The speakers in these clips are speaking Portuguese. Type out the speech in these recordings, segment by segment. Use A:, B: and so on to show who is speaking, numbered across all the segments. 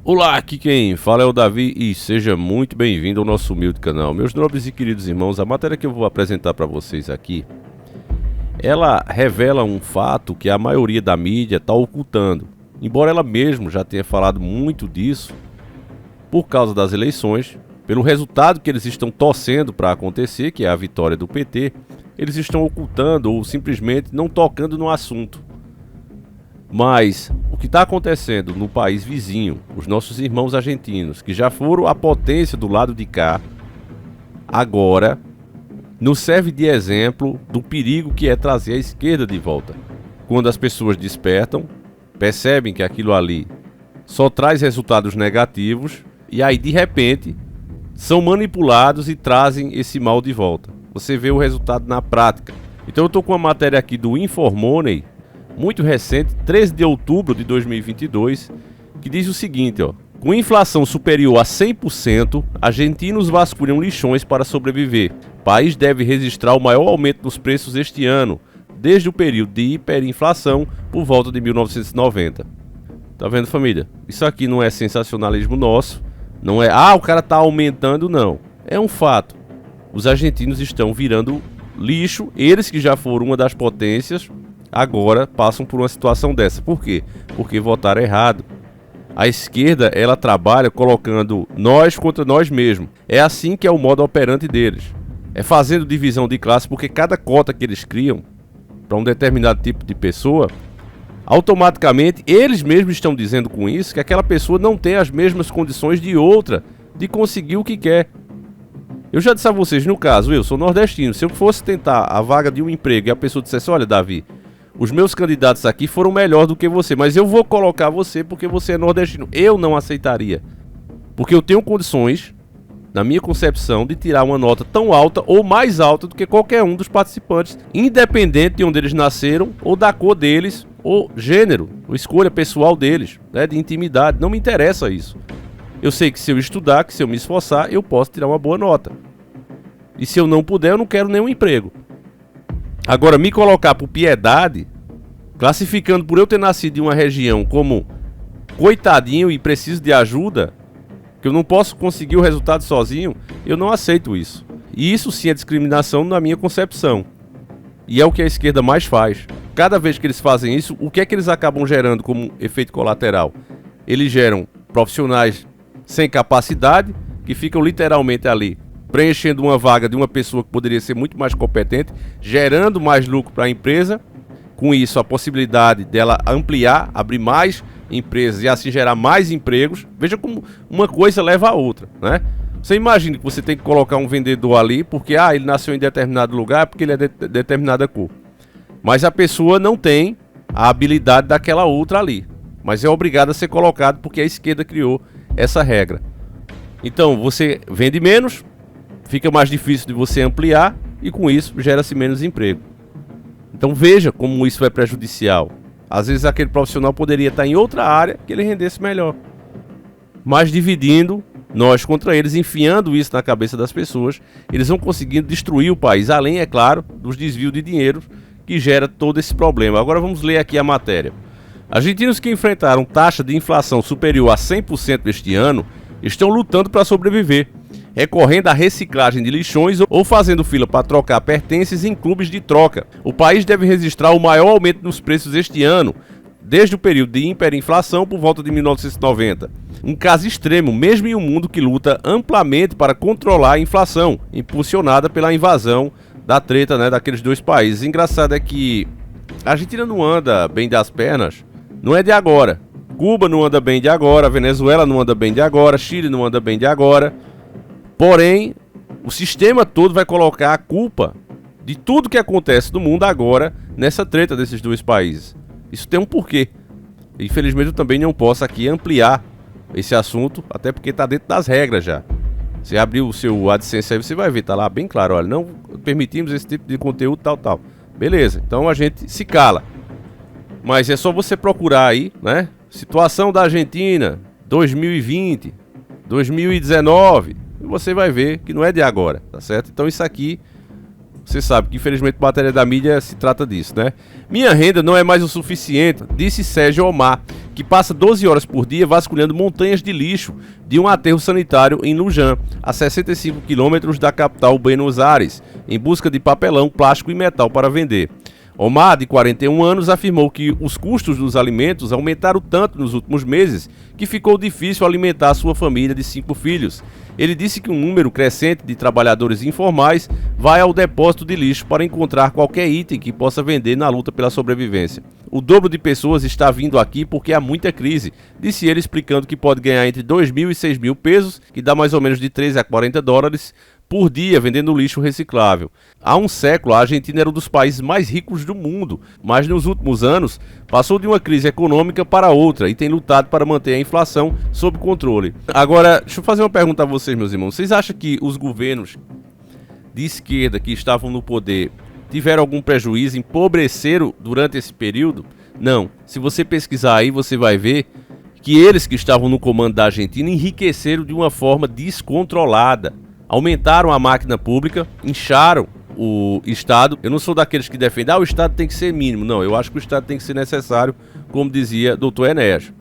A: Olá, aqui quem fala é o Davi e seja muito bem-vindo ao nosso humilde canal. Meus nobres e queridos irmãos, a matéria que eu vou apresentar para vocês aqui, ela revela um fato que a maioria da mídia está ocultando. Embora ela mesma já tenha falado muito disso, por causa das eleições, pelo resultado que eles estão torcendo para acontecer, que é a vitória do PT, eles estão ocultando ou simplesmente não tocando no assunto. Mas o que está acontecendo no país vizinho, os nossos irmãos argentinos, que já foram a potência do lado de cá, agora nos serve de exemplo do perigo que é trazer a esquerda de volta. Quando as pessoas despertam, percebem que aquilo ali só traz resultados negativos e aí de repente são manipulados e trazem esse mal de volta. Você vê o resultado na prática. Então eu estou com uma matéria aqui do InforMoney, muito recente, 13 de outubro de 2022, que diz o seguinte, ó: com inflação superior a 100%, argentinos vasculham lixões para sobreviver. País deve registrar o maior aumento dos preços este ano, desde o período de hiperinflação por volta de 1990. Tá vendo, família? Isso aqui não é sensacionalismo nosso, não é, o cara tá aumentando, não. É um fato. Os argentinos estão virando lixo, eles que já foram uma das potências, agora passam por uma situação dessa. Por quê? Porque votaram errado. A esquerda, ela trabalha colocando nós contra nós mesmos. É assim que é o modo operante deles. É fazendo divisão de classe, porque cada cota que eles criam para um determinado tipo de pessoa, automaticamente eles mesmos estão dizendo com isso que aquela pessoa não tem as mesmas condições de outra de conseguir o que quer. Eu já disse a vocês, no caso, eu sou nordestino. Se eu fosse tentar a vaga de um emprego e a pessoa dissesse: olha, Davi, os meus candidatos aqui foram melhor do que você, mas eu vou colocar você porque você é nordestino. Eu não aceitaria. Porque eu tenho condições, na minha concepção, de tirar uma nota tão alta ou mais alta do que qualquer um dos participantes, independente de onde eles nasceram, ou da cor deles, ou gênero, ou escolha pessoal deles, né, de intimidade. Não me interessa isso. Eu sei que se eu estudar, que se eu me esforçar, eu posso tirar uma boa nota. E se eu não puder, eu não quero nenhum emprego. Agora, me colocar por piedade, classificando por eu ter nascido em uma região como coitadinho e preciso de ajuda, que eu não posso conseguir o resultado sozinho, eu não aceito isso. E isso sim é discriminação na minha concepção. E é o que a esquerda mais faz. Cada vez que eles fazem isso, o que é que eles acabam gerando como efeito colateral? Eles geram profissionais sem capacidade, que ficam literalmente ali preenchendo uma vaga de uma pessoa que poderia ser muito mais competente, gerando mais lucro para a empresa, com isso a possibilidade dela ampliar, abrir mais empresas e assim gerar mais empregos. Veja como uma coisa leva a outra, né? Você imagina que você tem que colocar um vendedor ali porque ele nasceu em determinado lugar, porque ele é de determinada cor. Mas a pessoa não tem a habilidade daquela outra ali, mas é obrigado a ser colocado porque a esquerda criou essa regra. Então você vende menos, fica mais difícil de você ampliar e com isso gera-se menos emprego. Então veja como isso é prejudicial. Às vezes aquele profissional poderia estar em outra área que ele rendesse melhor. Mas dividindo nós contra eles, enfiando isso na cabeça das pessoas, eles vão conseguindo destruir o país, além, é claro, dos desvios de dinheiro que gera todo esse problema. Agora vamos ler aqui a matéria. Argentinos que enfrentaram taxa de inflação superior a 100% este ano estão lutando para sobreviver, recorrendo à reciclagem de lixões ou fazendo fila para trocar pertences em clubes de troca. O país deve registrar o maior aumento nos preços este ano, desde o período de hiperinflação por volta de 1990. Um caso extremo, mesmo em um mundo que luta amplamente para controlar a inflação, impulsionada pela invasão da treta, né, daqueles dois países. Engraçado é que a Argentina não anda bem das pernas, não é de agora. Cuba não anda bem de agora, Venezuela não anda bem de agora, Chile não anda bem de agora. Porém, o sistema todo vai colocar a culpa de tudo que acontece no mundo agora nessa treta desses dois países. Isso tem um porquê. Infelizmente eu também não posso aqui ampliar esse assunto, até porque está dentro das regras já. Você abrir o seu AdSense aí, você vai ver, tá lá bem claro, olha, não permitimos esse tipo de conteúdo, tal. Beleza, então a gente se cala. Mas é só você procurar aí, né? Situação da Argentina, 2020, 2019, e você vai ver que não é de agora, tá certo? Então isso aqui Você sabe que infelizmente matéria da mídia se trata disso, né? Minha renda não é mais o suficiente, disse Sérgio Omar, que passa 12 horas por dia vasculhando montanhas de lixo de um aterro sanitário em Lujan, a 65 quilômetros da capital Buenos Aires, em busca de papelão, plástico e metal para vender. Omar, de 41 anos, afirmou que os custos dos alimentos aumentaram tanto nos últimos meses que ficou difícil alimentar sua família de 5 filhos. Ele disse que um número crescente de trabalhadores informais vai ao depósito de lixo para encontrar qualquer item que possa vender na luta pela sobrevivência. O dobro de pessoas está vindo aqui porque há muita crise, disse ele, explicando que pode ganhar entre 2.000 e 6.000 pesos, que dá mais ou menos de 13 a 40 dólares, por dia vendendo lixo reciclável. Há um século, a Argentina era um dos países mais ricos do mundo, mas nos últimos anos passou de uma crise econômica para outra e tem lutado para manter a inflação sob controle. Agora, deixa eu fazer uma pergunta a vocês, meus irmãos. Vocês acham que os governos de esquerda que estavam no poder tiveram algum prejuízo, empobreceram durante esse período? Não. Se você pesquisar aí, você vai ver que eles que estavam no comando da Argentina enriqueceram de uma forma descontrolada. Aumentaram a máquina pública, incharam o Estado. Eu não sou daqueles que defendem, o Estado tem que ser mínimo. Não, eu acho que o Estado tem que ser necessário, como dizia Dr. Enéas.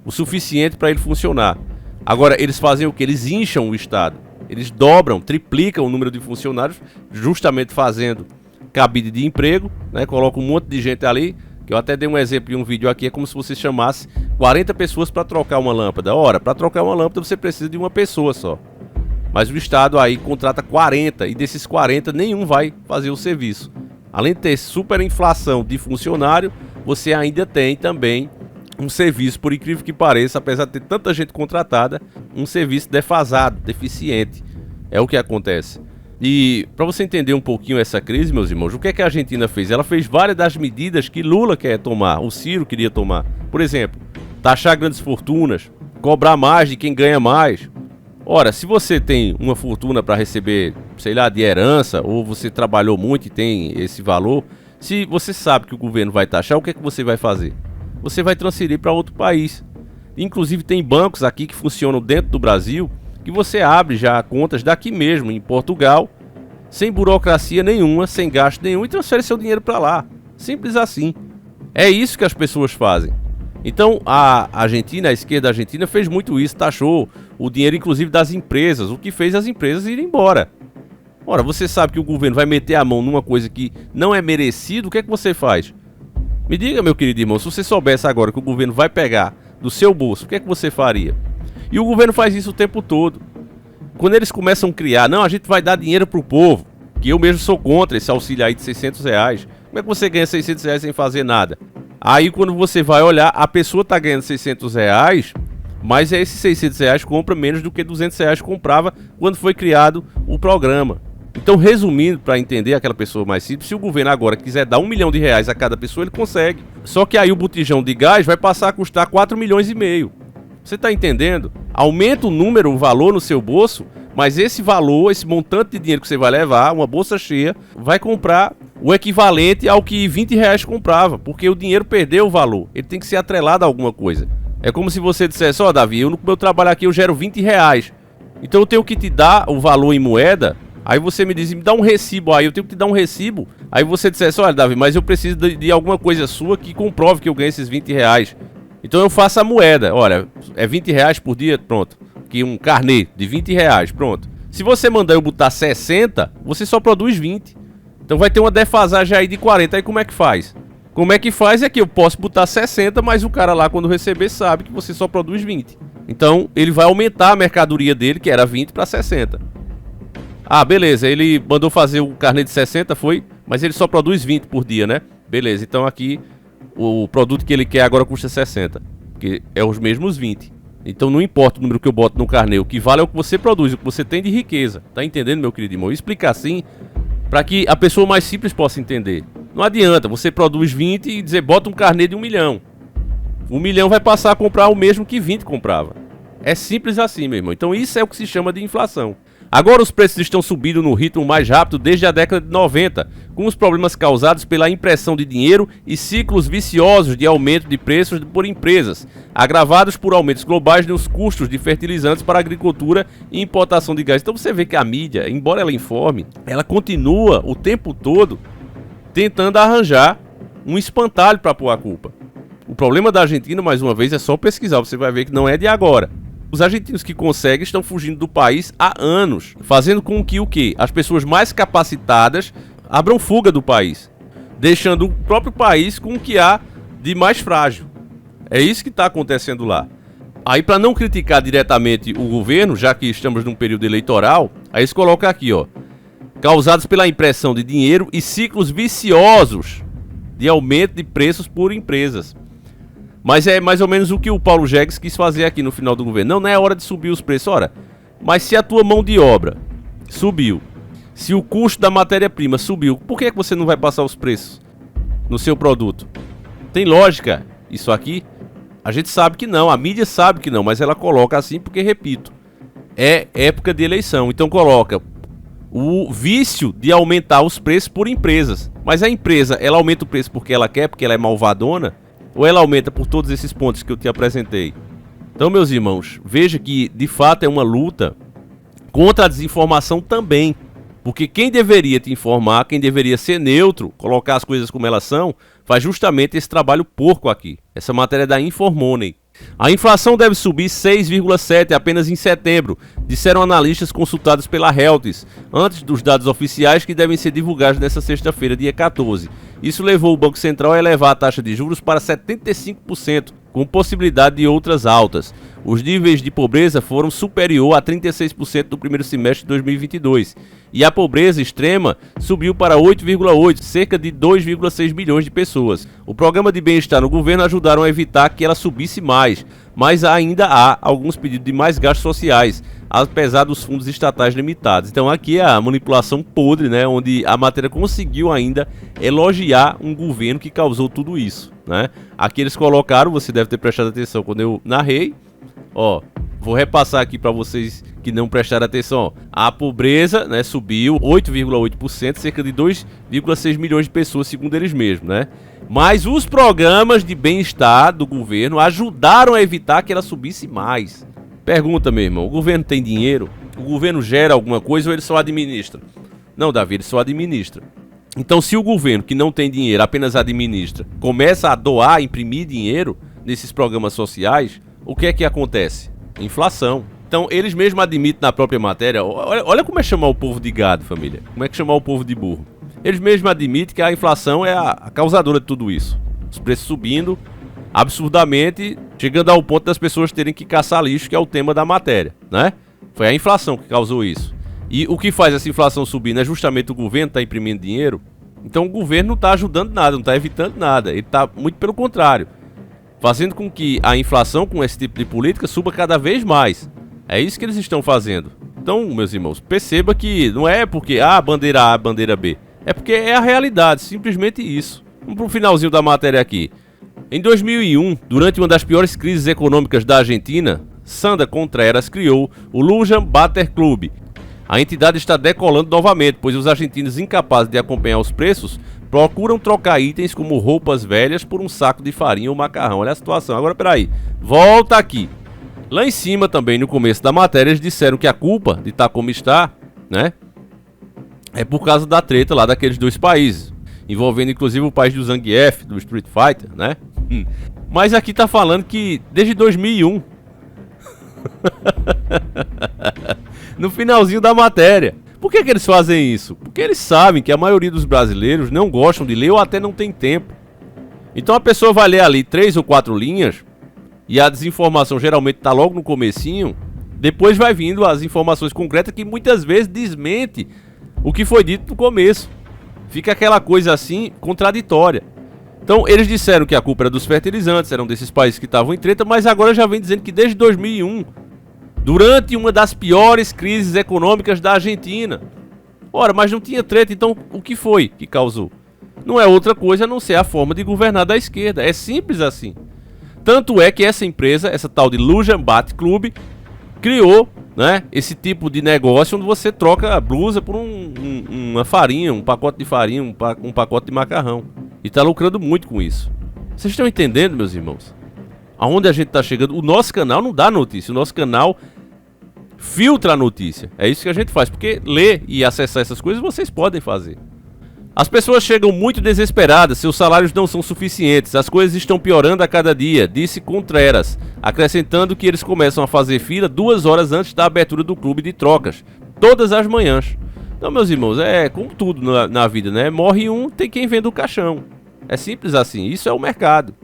A: O suficiente para ele funcionar. Agora, eles fazem o quê? Eles incham o Estado. Eles dobram, triplicam o número de funcionários, justamente fazendo cabide de emprego, né? Colocam um monte de gente ali, que eu até dei um exemplo em um vídeo aqui, é como se você chamasse 40 pessoas para trocar uma lâmpada. Ora, para trocar uma lâmpada você precisa de uma pessoa só. Mas o Estado aí contrata 40 e desses 40 nenhum vai fazer o serviço. Além de ter superinflação de funcionário, você ainda tem também um serviço, por incrível que pareça, apesar de ter tanta gente contratada, um serviço defasado, deficiente. É o que acontece. E para você entender um pouquinho essa crise, meus irmãos, o que é que a Argentina fez? Ela fez várias das medidas que Lula quer tomar, o Ciro queria tomar. Por exemplo, taxar grandes fortunas, cobrar mais de quem ganha mais. Ora, se você tem uma fortuna para receber, sei lá, de herança, ou você trabalhou muito e tem esse valor, se você sabe que o governo vai taxar, o que é que você vai fazer? Você vai transferir para outro país. Inclusive tem bancos aqui que funcionam dentro do Brasil, que você abre já contas daqui mesmo, em Portugal, sem burocracia nenhuma, sem gasto nenhum, e transfere seu dinheiro para lá. Simples assim. É isso que as pessoas fazem. Então a Argentina, a esquerda argentina fez muito isso, taxou o dinheiro inclusive das empresas, o que fez as empresas irem embora. Ora, você sabe que o governo vai meter a mão numa coisa que não é merecido, o que é que você faz? Me diga, meu querido irmão, se você soubesse agora que o governo vai pegar do seu bolso, o que é que você faria? E o governo faz isso o tempo todo. Quando eles começam a criar, não, a gente vai dar dinheiro pro povo, que eu mesmo sou contra esse auxílio aí de 600 reais. Como é que você ganha 600 reais sem fazer nada? Aí quando você vai olhar, a pessoa tá ganhando 600 reais, mas esses 600 reais compra menos do que 200 reais comprava quando foi criado o programa. Então, resumindo, para entender aquela pessoa mais simples, se o governo agora quiser dar R$1 milhão a cada pessoa, ele consegue. Só que aí o botijão de gás vai passar a custar 4,5 milhões. Você tá entendendo? Aumenta o número, o valor no seu bolso, mas esse valor, esse montante de dinheiro que você vai levar, uma bolsa cheia, vai comprar o equivalente ao que 20 reais comprava, porque o dinheiro perdeu o valor, ele tem que ser atrelado a alguma coisa. É como se você dissesse, ó, Davi, no meu trabalho aqui eu gero 20 reais, então eu tenho que te dar o valor em moeda, aí você me diz, me dá um recibo aí, eu tenho que te dar um recibo, aí você dissesse, olha, Davi, mas eu preciso de alguma coisa sua que comprove que eu ganhei esses 20 reais, então eu faço a moeda, olha, é 20 reais por dia, pronto, aqui um carnê de 20 reais, pronto. Se você mandar eu botar 60, você só produz 20. Então vai ter uma defasagem aí de 40. Aí como é que faz? Como é que faz é que eu posso botar 60, mas o cara lá quando receber sabe que você só produz 20. Então ele vai aumentar a mercadoria dele, que era 20, para 60. Ah, beleza, ele mandou fazer o carnê de 60, foi? Mas ele só produz 20 por dia, né? Beleza, então aqui o produto que ele quer agora custa 60, que é os mesmos 20. Então não importa o número que eu boto no carnê, o que vale é o que você produz, o que você tem de riqueza. Tá entendendo, meu querido irmão? Explicar assim, para que a pessoa mais simples possa entender. Não adianta, você produz 20 e dizer, bota um carnê de 1 milhão. 1 milhão vai passar a comprar o mesmo que 20 comprava. É simples assim, meu irmão. Então isso é o que se chama de inflação. Agora os preços estão subindo no ritmo mais rápido desde a década de 90, com os problemas causados pela impressão de dinheiro e ciclos viciosos de aumento de preços por empresas, agravados por aumentos globais nos custos de fertilizantes para a agricultura e importação de gás. Então você vê que a mídia, embora ela informe, ela continua o tempo todo tentando arranjar um espantalho para pôr a culpa. O problema da Argentina, mais uma vez, é só pesquisar, você vai ver que não é de agora. Os argentinos que conseguem estão fugindo do país há anos, fazendo com que o quê? As pessoas mais capacitadas abram fuga do país, deixando o próprio país com o que há de mais frágil. É isso que está acontecendo lá. Aí, para não criticar diretamente o governo, já que estamos num período eleitoral, aí eles colocam aqui, ó, causados pela impressão de dinheiro e ciclos viciosos de aumento de preços por empresas. Mas é mais ou menos o que o Paulo Jegues quis fazer aqui no final do governo. Não é hora de subir os preços. Ora, mas se a tua mão de obra subiu, se o custo da matéria-prima subiu, por que você não vai passar os preços no seu produto? Tem lógica isso aqui? A gente sabe que não, a mídia sabe que não, mas ela coloca assim porque, repito, é época de eleição. Então coloca o vício de aumentar os preços por empresas. Mas a empresa, ela aumenta o preço porque ela quer, porque ela é malvadona? Ou ela aumenta por todos esses pontos que eu te apresentei? Então, meus irmãos, veja que de fato é uma luta contra a desinformação também. Porque quem deveria te informar, quem deveria ser neutro, colocar as coisas como elas são, faz justamente esse trabalho porco aqui. Essa matéria é da Informoney. A inflação deve subir 6,7% apenas em setembro, disseram analistas consultados pela Reuters, antes dos dados oficiais que devem ser divulgados nesta sexta-feira, dia 14. Isso levou o Banco Central a elevar a taxa de juros para 75%, com possibilidade de outras altas. Os níveis de pobreza foram superior a 36% no primeiro semestre de 2022, e a pobreza extrema subiu para 8,8%, cerca de 2,6 milhões de pessoas. O programa de bem-estar no governo ajudaram a evitar que ela subisse mais, mas ainda há alguns pedidos de mais gastos sociais, apesar dos fundos estatais limitados. Então aqui é a manipulação podre, né, onde a matéria conseguiu ainda elogiar um governo que causou tudo isso, né? Aqui eles colocaram, você deve ter prestado atenção quando eu narrei, ó, vou repassar aqui para vocês que não prestaram atenção, ó. A pobreza, né, subiu 8,8%, cerca de 2,6 milhões de pessoas, segundo eles mesmos, né? Mas os programas de bem-estar do governo ajudaram a evitar que ela subisse mais. Pergunta, meu irmão, o governo tem dinheiro? O governo gera alguma coisa ou ele só administra? Não, Davi, ele só administra. Então, se o governo, que não tem dinheiro, apenas administra, começa a doar, imprimir dinheiro nesses programas sociais, o que é que acontece? Inflação. Então, eles mesmos admitem na própria matéria, olha como é chamar o povo de gado, família. Como é que chamar o povo de burro. Eles mesmos admitem que a inflação é a causadora de tudo isso. Os preços subindo absurdamente, chegando ao ponto das pessoas terem que caçar lixo, que é o tema da matéria, né? Foi a inflação que causou isso. E o que faz essa inflação subir, não é justamente o governo está imprimindo dinheiro? Então o governo não está ajudando nada, não está evitando nada. Ele está muito pelo contrário, fazendo com que a inflação com esse tipo de política suba cada vez mais. É isso que eles estão fazendo. Então, meus irmãos, perceba que não é porque bandeira A, bandeira B. É porque é a realidade, simplesmente isso. Vamos para o finalzinho da matéria aqui. Em 2001, durante uma das piores crises econômicas da Argentina, Sandra Contreras criou o Lujan Butter Club. A entidade está decolando novamente, pois os argentinos incapazes de acompanhar os preços procuram trocar itens como roupas velhas por um saco de farinha ou macarrão. Olha a situação. Agora, peraí, volta aqui. Lá em cima também, no começo da matéria, eles disseram que a culpa de estar como está, né, é por causa da treta lá daqueles dois países, envolvendo inclusive o país do Zangief, do Street Fighter, né? Mas aqui tá falando que desde 2001, no finalzinho da matéria. Por que eles fazem isso? Porque eles sabem que a maioria dos brasileiros não gostam de ler ou até não tem tempo. Então a pessoa vai ler ali 3 ou 4 linhas e a desinformação geralmente tá logo no comecinho. Depois vai vindo as informações concretas que muitas vezes desmente o que foi dito no começo. Fica aquela coisa assim contraditória. Então eles disseram que a culpa era dos fertilizantes, eram desses países que estavam em treta, mas agora já vem dizendo que desde 2001, durante uma das piores crises econômicas da Argentina. Ora, mas não tinha treta, então o que foi que causou? Não é outra coisa a não ser a forma de governar da esquerda, é simples assim. Tanto é que essa empresa, essa tal de Lujan Butter Club, criou né? Esse tipo de negócio onde você troca a blusa por uma farinha, um pacote de farinha, um pacote de macarrão. E tá lucrando muito com isso. Vocês estão entendendo, meus irmãos? Aonde a gente tá chegando? O nosso canal não dá notícia, o nosso canal filtra a notícia. É isso que a gente faz, porque ler e acessar essas coisas vocês podem fazer. As pessoas chegam muito desesperadas, seus salários não são suficientes, as coisas estão piorando a cada dia, disse Contreras, acrescentando que eles começam a fazer fila 2 horas antes da abertura do clube de trocas, todas as manhãs. Então, meus irmãos, é como tudo na vida, né? Morre um, tem quem venda o caixão. É simples assim, isso é o mercado.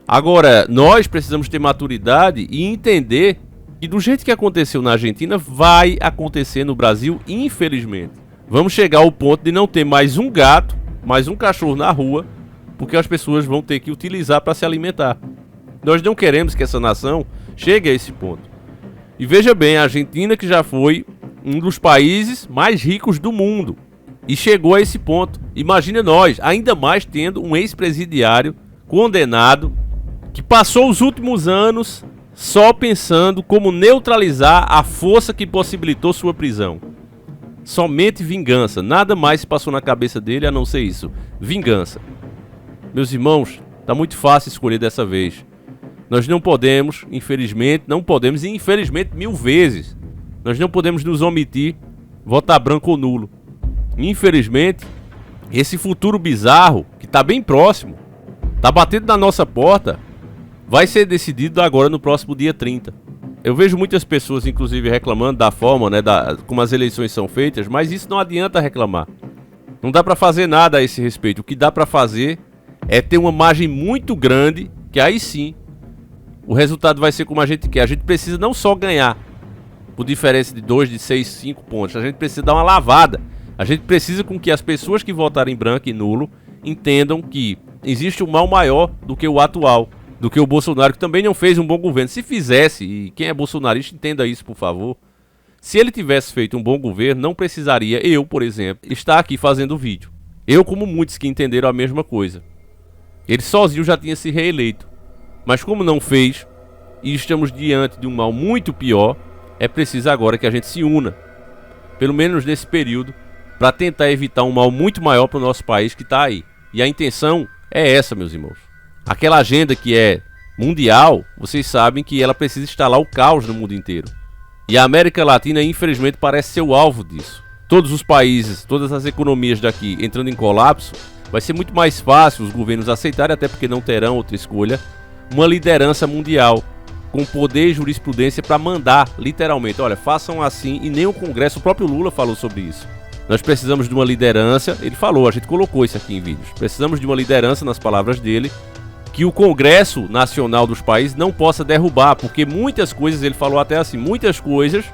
A: Agora, nós precisamos ter maturidade e entender que do jeito que aconteceu na Argentina, vai acontecer no Brasil, infelizmente. Vamos chegar ao ponto de não ter mais um gato, mais um cachorro na rua, porque as pessoas vão ter que utilizar para se alimentar. Nós não queremos que essa nação chegue a esse ponto. E veja bem, a Argentina, que já foi um dos países mais ricos do mundo, e chegou a esse ponto. Imagina nós, ainda mais tendo um ex-presidiário condenado, que passou os últimos anos só pensando como neutralizar a força que possibilitou sua prisão. Somente vingança, nada mais se passou na cabeça dele a não ser isso, vingança. Meus irmãos, tá muito fácil escolher dessa vez. Nós não podemos, infelizmente, e infelizmente 1000 vezes, nós não podemos nos omitir, votar branco ou nulo. Infelizmente, esse futuro bizarro, que tá bem próximo, tá batendo na nossa porta, vai ser decidido agora no próximo dia 30. Eu vejo muitas pessoas, inclusive, reclamando da forma, né, como as eleições são feitas, mas isso não adianta reclamar. Não dá pra fazer nada a esse respeito. O que dá pra fazer é ter uma margem muito grande, que aí sim, o resultado vai ser como a gente quer. A gente precisa não só ganhar por diferença de 2, de 6, 5 pontos. A gente precisa dar uma lavada. A gente precisa com que as pessoas que votarem branco e nulo entendam que existe um mal maior do que o atual, do que o Bolsonaro, que também não fez um bom governo. Se fizesse, e quem é bolsonarista entenda isso, por favor, se ele tivesse feito um bom governo, não precisaria eu, por exemplo, estar aqui fazendo vídeo. Eu, como muitos que entenderam a mesma coisa. Ele sozinho já tinha se reeleito. Mas como não fez, e estamos diante de um mal muito pior, é preciso agora que a gente se una, pelo menos nesse período, para tentar evitar um mal muito maior para o nosso país que está aí. E a intenção é essa, meus irmãos. Aquela agenda que é mundial, vocês sabem que ela precisa instalar o caos no mundo inteiro. E a América Latina, infelizmente, parece ser o alvo disso. Todos os países, todas as economias daqui entrando em colapso, vai ser muito mais fácil os governos aceitarem, até porque não terão outra escolha, uma liderança mundial, com poder e jurisprudência para mandar, literalmente, olha, façam assim, e nem o Congresso, o próprio Lula falou sobre isso. Nós precisamos de uma liderança, ele falou, a gente colocou isso aqui em vídeos, precisamos de uma liderança, nas palavras dele, que o Congresso Nacional dos países não possa derrubar, porque muitas coisas, ele falou até assim, muitas coisas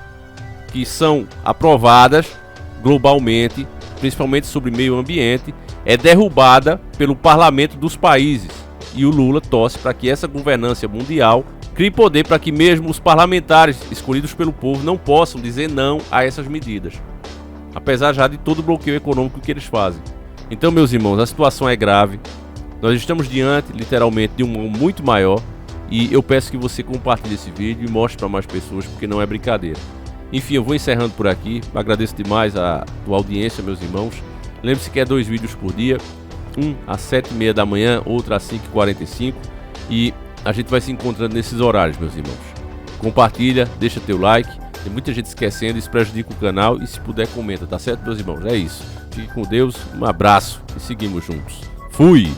A: que são aprovadas globalmente, principalmente sobre meio ambiente, é derrubada pelo parlamento dos países. E o Lula torce para que essa governança mundial crie poder para que mesmo os parlamentares escolhidos pelo povo não possam dizer não a essas medidas, apesar já de todo o bloqueio econômico que eles fazem. Então, meus irmãos, a situação é grave. Nós estamos diante, literalmente, de um mal muito maior. E eu peço que você compartilhe esse vídeo e mostre para mais pessoas, porque não é brincadeira. Enfim, eu vou encerrando por aqui. Agradeço demais a tua audiência, meus irmãos. Lembre-se que é 2 vídeos por dia. Um às 7h30 da manhã, outro às 5h45. E a gente vai se encontrando nesses horários, meus irmãos. Compartilha, deixa teu like. Tem muita gente esquecendo, isso prejudica o canal. E se puder, comenta, tá certo, meus irmãos? É isso. Fique com Deus, um abraço e seguimos juntos. Fui!